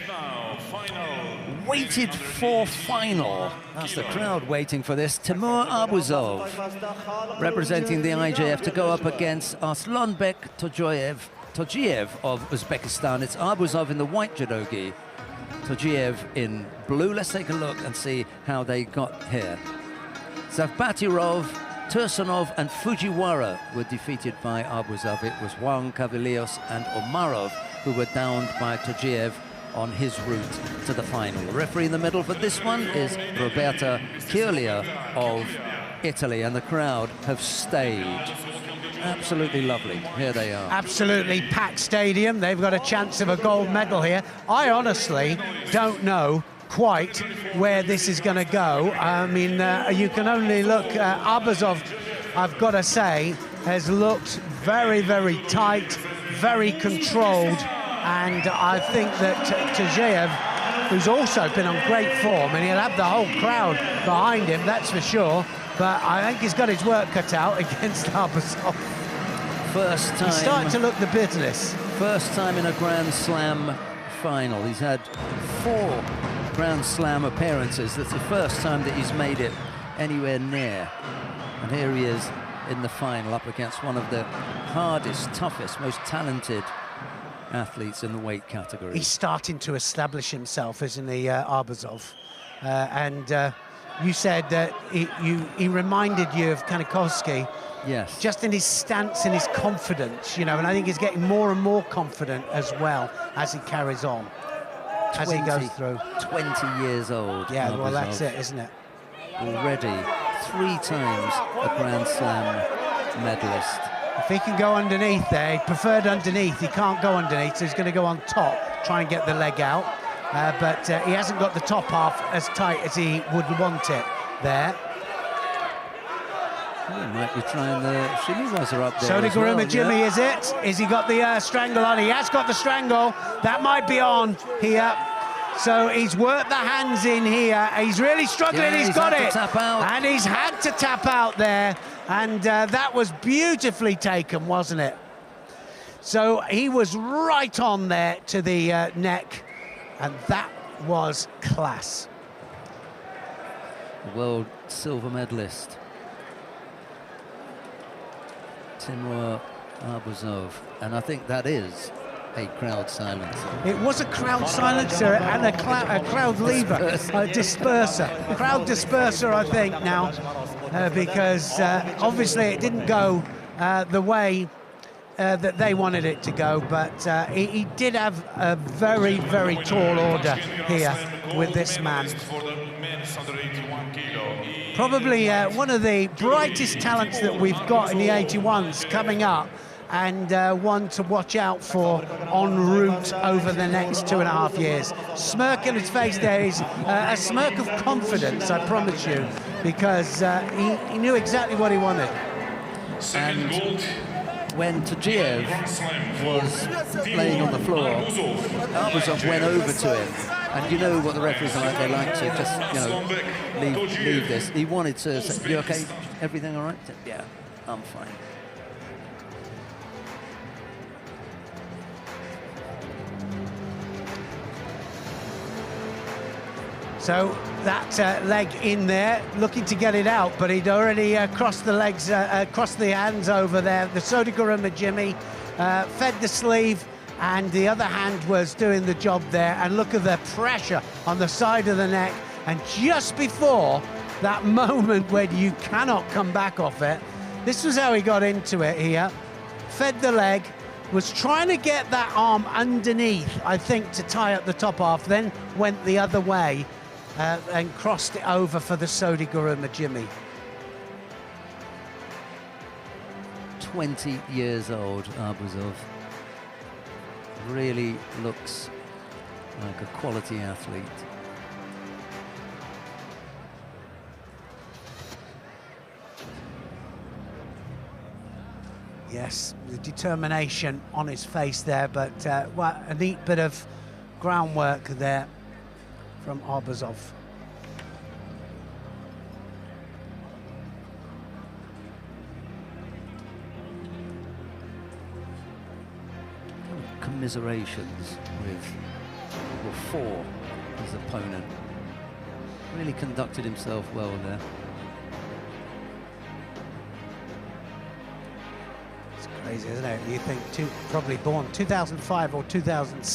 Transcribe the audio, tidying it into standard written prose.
Now, final. Waited for final. That's the crowd waiting for this. Timur Arbuzov, representing the IJF, to go up against Arslonbek Tojiev of Uzbekistan. It's Arbuzov in the white judogi, Tojiev in blue. Let's take a look and see how they got here. Zavbatirov, Tursunov and Fujiwara were defeated by Arbuzov. It was Wang, Kavilios and Omarov who were downed by Tojiev on his route to the final. The referee in the middle for this one is Roberta Chiulia of Italy, and the crowd have stayed. Absolutely lovely. Here they are. Absolutely packed stadium. They've got a chance of a gold medal here. I honestly don't know quite where this is going to go. I mean, you can only look. Arbuzov, I've got to say, has looked very, very tight, very controlled, and I think that Tojiev, who's also been on great form, and he'll have the whole crowd behind him, that's for sure, but I think he's got his work cut out against Arbuzov. First time. He's starting to look the business. First time in a Grand Slam final. He's had 4 Grand Slam appearances. That's the first time that he's made it anywhere near. And here he is in the final, up against one of the hardest, toughest, most talented athletes in the weight category. He's starting to establish himself, isn't he, Arbuzov? And you said that he reminded you of Kanikovsky. Yes. Just in his stance and his confidence, you know, and I think he's getting more and more confident as well as he carries on, as he goes through. 20 years old. Yeah, Arbuzov. well, that's it, isn't it? Already 3 times a Grand Slam medalist. If he can go underneath there, he preferred underneath. He can't go underneath, so he's going to go on top, try and get the leg out. But he hasn't got the top half as tight as he would want it there. He might be trying the shimiwaza up there. Sodiguruma Jimmy, is it? Is he got the strangle on? He has got the strangle. That might be on here. So he's worked the hands in here. He's really struggling. Yeah, he's got it. Tap out. And he's had to tap out there. And that was beautifully taken, wasn't it? So he was right on there to the neck. And that was class. World silver medalist Timur Arbuzov, and I think that is a crowd silencer. It was a crowd silencer and a crowd lever, a disperser. Crowd disperser, I think, now, because obviously it didn't go the way that they wanted it to go, but he did have a very, very tall order here with this man. Probably one of the brightest talents that we've got in the 81s coming up, and one to watch out for en route over the next 2.5 years. Smirk on his face there is a smirk of confidence, I promise you, because he knew exactly what he wanted. And when Tojiev was laying on the floor, Arbuzov went over to him. And you know what the referees are like, they like to just, you know, leave this. He wanted to say, you okay? Everything all right? Yeah, I'm fine. So that leg in there, looking to get it out, but he'd already crossed the legs, crossed the hands over there. The Sodiguruma Jimmy fed the sleeve, and the other hand was doing the job there. And look at the pressure on the side of the neck. And just before that moment when you cannot come back off it, this was how he got into it here. Fed the leg, was trying to get that arm underneath, I think, to tie up the top half, then went the other way and crossed it over for the Sodiguruma Jimmy. 20 years old, Arbuzov. Really looks like a quality athlete. Yes, the determination on his face there, but well, a neat bit of groundwork there from Arbuzov. Commiserations with or 4, his opponent. Really conducted himself well there. It's crazy, isn't it? You think probably born 2005 or 2006.